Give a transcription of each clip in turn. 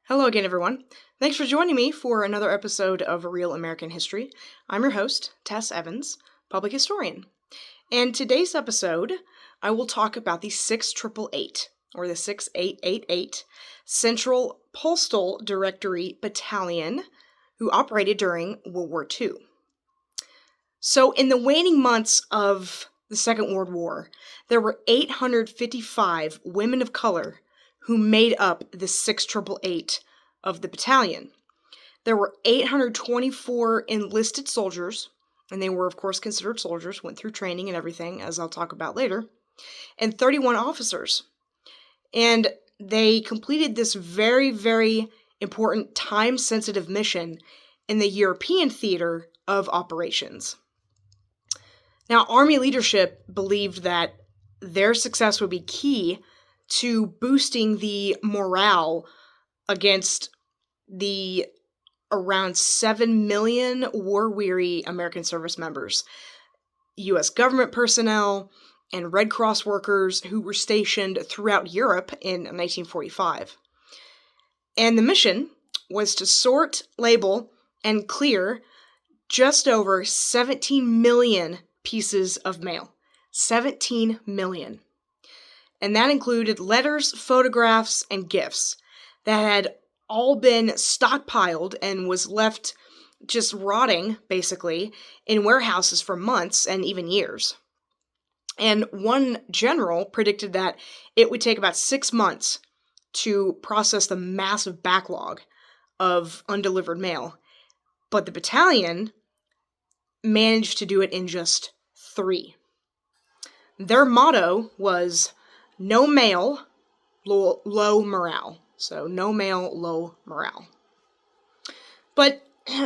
Hello again, everyone. Thanks for joining me for another episode of Real American History. I'm your host, Tess Evans, public historian. And today's episode, I will talk about the 6888, or the 6888, Central Postal Directory Battalion, who operated during World War II. So, in the waning months of the Second World War, there were 855 women of color who made up the 6888 of the battalion. There were 824 enlisted soldiers, and they were, of course, considered soldiers, went through training and everything, as I'll talk about later, and 31 officers. And they completed this very, very important time-sensitive mission in the European theater of operations. Now, Army leadership believed that their success would be key to boosting the morale against the around 7 million war-weary American service members, U.S. government personnel, and Red Cross workers who were stationed throughout Europe in 1945. And the mission was to sort, label, and clear just over 17 million pieces of mail. 17 million. And that included letters, photographs, and gifts that had all been stockpiled and was left just rotting, basically, in warehouses for months and even years. And one general predicted that it would take about 6 months to process the massive backlog of undelivered mail. But the battalion managed to do it in just 3. Their motto was, no mail, low morale. So, no mail, low morale. But,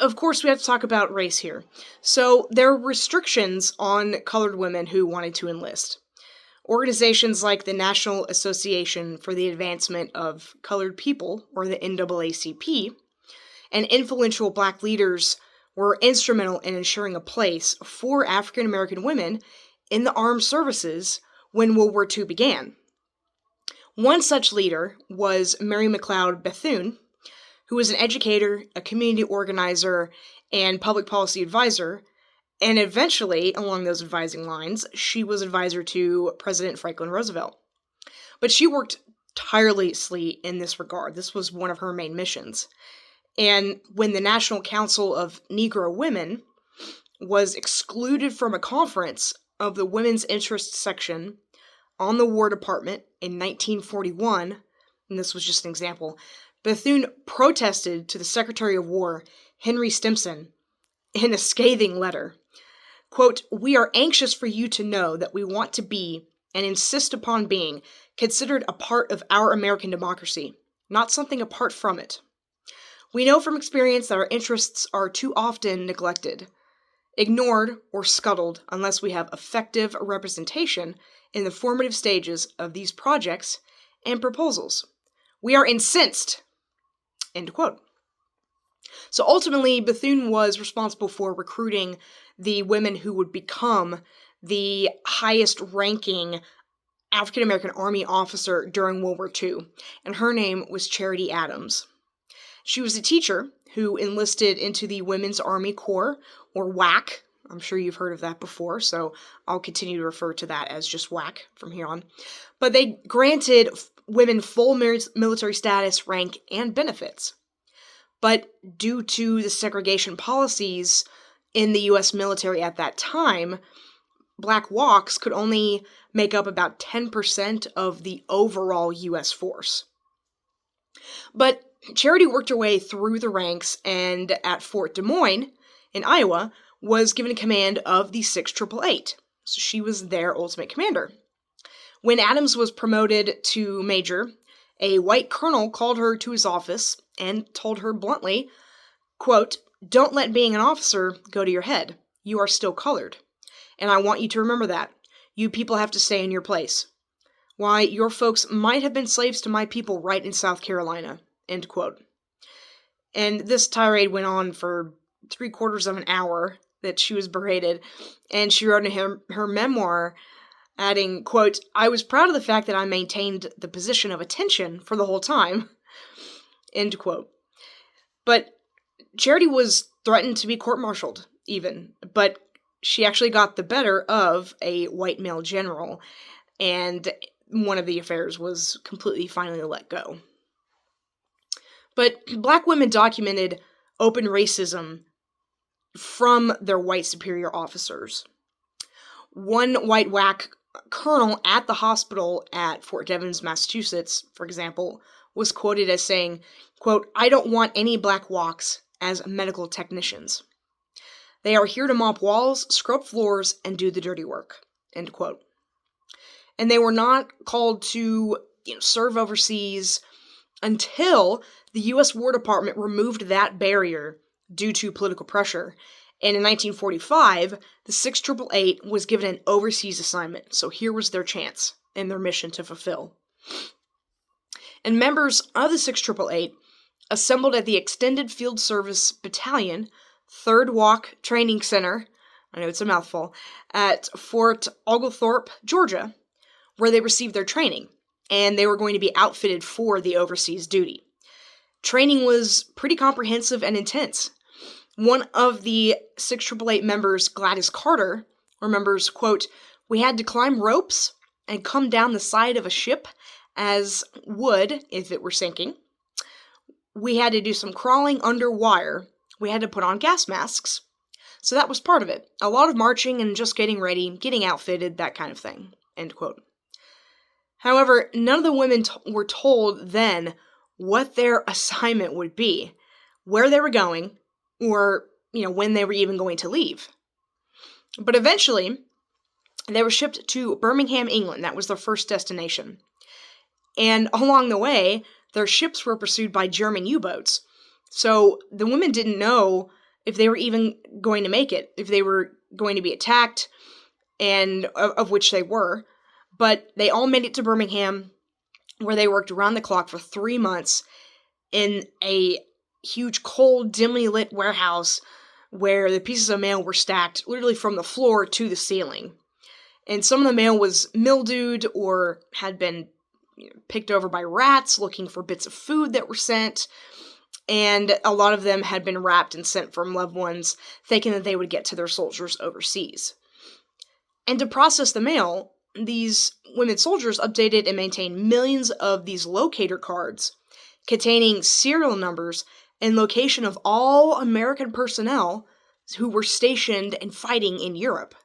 of course, we have to talk about race here. So, there were restrictions on colored women who wanted to enlist. Organizations like the National Association for the Advancement of Colored People, or the NAACP, and influential black leaders were instrumental in ensuring a place for African American women in the armed services when World War II began. One such leader was Mary McLeod Bethune, who was an educator, a community organizer, and public policy advisor, and eventually, along those advising lines, she was advisor to President Franklin Roosevelt. But she worked tirelessly in this regard. This was one of her main missions. And when the National Council of Negro Women was excluded from a conference of the Women's Interest Section on the War Department in 1941, and this was just an example, Bethune protested to the Secretary of War, Henry Stimson, in a scathing letter. Quote, "We are anxious for you to know that we want to be, and insist upon being, considered a part of our American democracy, not something apart from it. We know from experience that our interests are too often neglected, ignored, or scuttled unless we have effective representation in the formative stages of these projects and proposals. We are incensed." End quote. So ultimately, Bethune was responsible for recruiting the women who would become the highest-ranking African-American Army officer during World War II, and her name was Charity Adams. She was a teacher who enlisted into the Women's Army Corps, or WAC. I'm sure you've heard of that before, so I'll continue to refer to that as just WAC from here on. But they granted women full military status, rank, and benefits. But due to the segregation policies in the U.S. military at that time, black WACs could only make up about 10% of the overall U.S. force. But Charity worked her way through the ranks, and at Fort Des Moines in Iowa was given command of the 6888. So she was their ultimate commander. When Adams was promoted to major, a white colonel called her to his office and told her bluntly, quote, "Don't let being an officer go to your head. You are still colored. And I want you to remember that. You people have to stay in your place. Why, your folks might have been slaves to my people right in South Carolina." End quote. And this tirade went on for 3/4 of an hour that she was berated, and she wrote in her memoir, adding, quote, "I was proud of the fact that I maintained the position of attention for the whole time." End quote. But Charity was threatened to be court-martialed, even, but she actually got the better of a white male general, and one of the affairs was completely finally let go. But black women documented open racism from their white superior officers. One white WAC colonel at the hospital at Fort Devens, Massachusetts, for example, was quoted as saying, quote, "I don't want any black WACs as medical technicians. They are here to mop walls, scrub floors, and do the dirty work," end quote. And they were not called to serve overseas until the U.S. War Department removed that barrier due to political pressure. And in 1945, the 688 was given an overseas assignment, so here was their chance and their mission to fulfill. And members of the 688 assembled at the Extended Field Service Battalion, 3rd Walk Training Center, I know it's a mouthful, at Fort Oglethorpe, Georgia, where they received their training, and they were going to be outfitted for the overseas duty. Training was pretty comprehensive and intense. One of the 688 members, Gladys Carter, remembers, quote, "We had to climb ropes and come down the side of a ship as would if it were sinking. We had to do some crawling under wire. We had to put on gas masks. So that was part of it. A lot of marching and just getting ready, getting outfitted, that kind of thing," end quote. However, none of the women were told then what their assignment would be, where they were going, or, when they were even going to leave. But eventually, they were shipped to Birmingham, England. That was their first destination. And along the way, their ships were pursued by German U-boats. So the women didn't know if they were even going to make it, if they were going to be attacked, and of which they were. But they all made it to Birmingham, where they worked around the clock for 3 months in a huge, cold, dimly lit warehouse where the pieces of mail were stacked literally from the floor to the ceiling. And some of the mail was mildewed or had been picked over by rats looking for bits of food that were sent, and a lot of them had been wrapped and sent from loved ones, thinking that they would get to their soldiers overseas. And to process the mail, these women soldiers updated and maintained millions of these locator cards containing serial numbers and location of all American personnel who were stationed and fighting in Europe.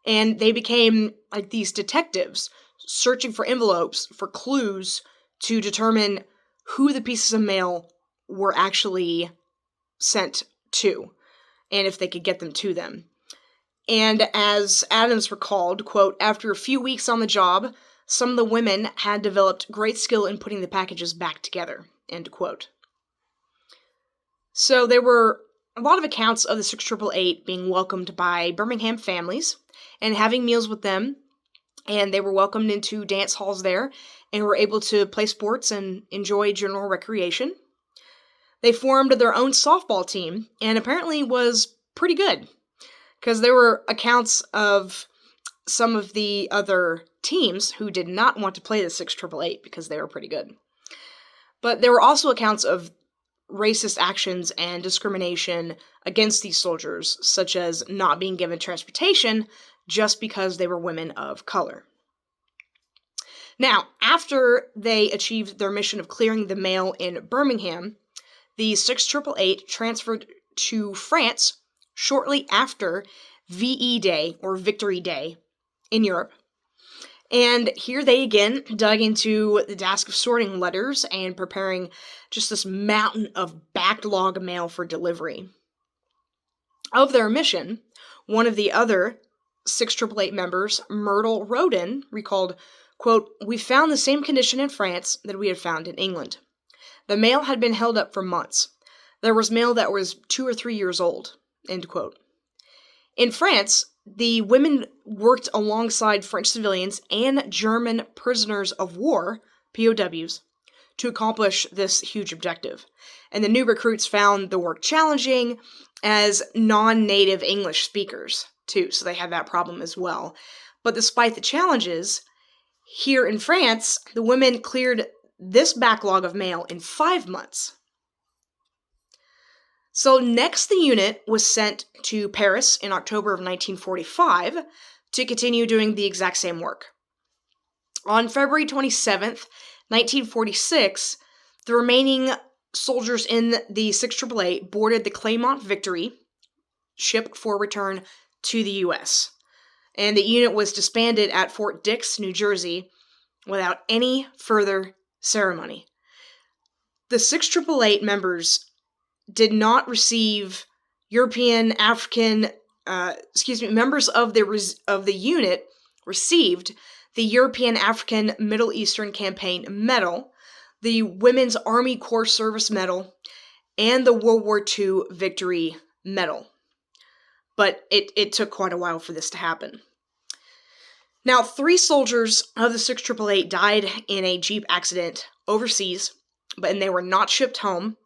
And they became like these detectives searching for envelopes, for clues to determine who the pieces of mail were actually sent to, and if they could get them to them. And as Adams recalled, quote, "After a few weeks on the job, some of the women had developed great skill in putting the packages back together," end quote. So there were a lot of accounts of the 688 being welcomed by Birmingham families and having meals with them, and they were welcomed into dance halls there and were able to play sports and enjoy general recreation. They formed their own softball team, and apparently was pretty good, because there were accounts of some of the other teams who did not want to play the 688 because they were pretty good. But there were also accounts of racist actions and discrimination against these soldiers, such as not being given transportation just because they were women of color. Now, after they achieved their mission of clearing the mail in Birmingham, the 688 transferred to France shortly after VE Day, or Victory Day, in Europe. And here they again dug into the task of sorting letters and preparing just this mountain of backlog mail for delivery. Of their mission, one of the other 688 members, Myrtle Roden, recalled, quote, "We found the same condition in France that we had found in England. The mail had been held up for months. There was mail that was 2 or 3 years old," end quote. In France, the women worked alongside French civilians and German prisoners of war, POWs, to accomplish this huge objective. And the new recruits found the work challenging as non-native English speakers, too, so they had that problem as well. But despite the challenges, here in France, the women cleared this backlog of mail in 5 months. So next, the unit was sent to Paris in October of 1945 to continue doing the exact same work. On February 27th, 1946, the remaining soldiers in the 6th AAA boarded the Claymont Victory ship for return to the U.S., and the unit was disbanded at Fort Dix, New Jersey, without any further ceremony. The 6th AAA members did not receive members of the unit received the European African Middle Eastern Campaign Medal, the Women's Army Corps Service Medal, and the World War II Victory Medal. But it took quite a while for this to happen. Now, 3 soldiers of the 6th AAA died in a Jeep accident overseas, and they were not shipped home,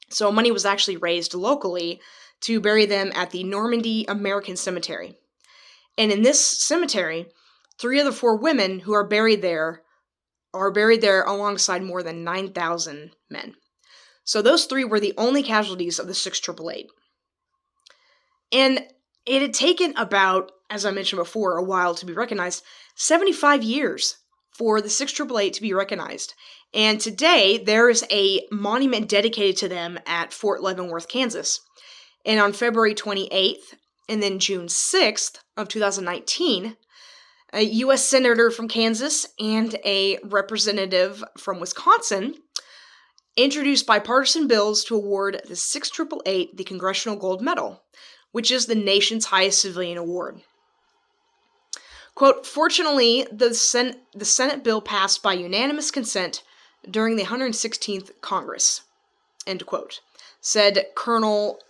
so money was actually raised locally to bury them at the Normandy American Cemetery. And in this cemetery, 3 of the 4 women who are buried there alongside more than 9,000 men. So those 3 were the only casualties of the 6th AAA. And it had taken about, as I mentioned before, a while to be recognized, 75 years for the 6th AAA to be recognized. And today, there is a monument dedicated to them at Fort Leavenworth, Kansas. And on February 28th and then June 6th of 2019, a U.S. Senator from Kansas and a representative from Wisconsin introduced bipartisan bills to award the 6th AAA the Congressional Gold Medal, which is the nation's highest civilian award. Quote, "Fortunately, the Senate bill passed by unanimous consent during the 116th Congress," end quote, said Colonel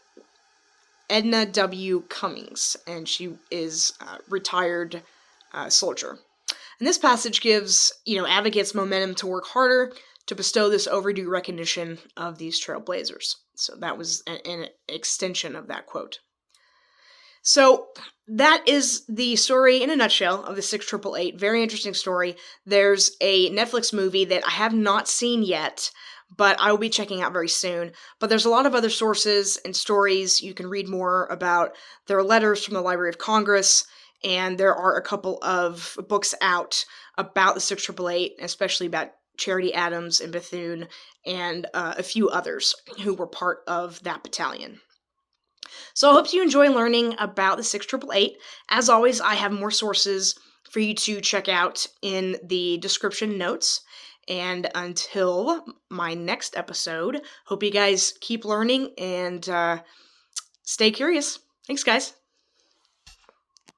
Edna W. Cummings, and she is a retired soldier. And this passage gives, advocates momentum to work harder to bestow this overdue recognition of these trailblazers. So that was an extension of that quote. So that is the story in a nutshell of the 6th AAA. Very interesting story. There's a Netflix movie that I have not seen yet, but I will be checking out very soon. But there's a lot of other sources and stories. You can read more about their letters from the Library of Congress, and there are a couple of books out about the 6th AAA, especially about Charity Adams and Bethune, and a few others who were part of that battalion. So I hope you enjoy learning about the 6th AAA. As always, I have more sources for you to check out in the description notes. And until my next episode, hope you guys keep learning and stay curious. Thanks, guys.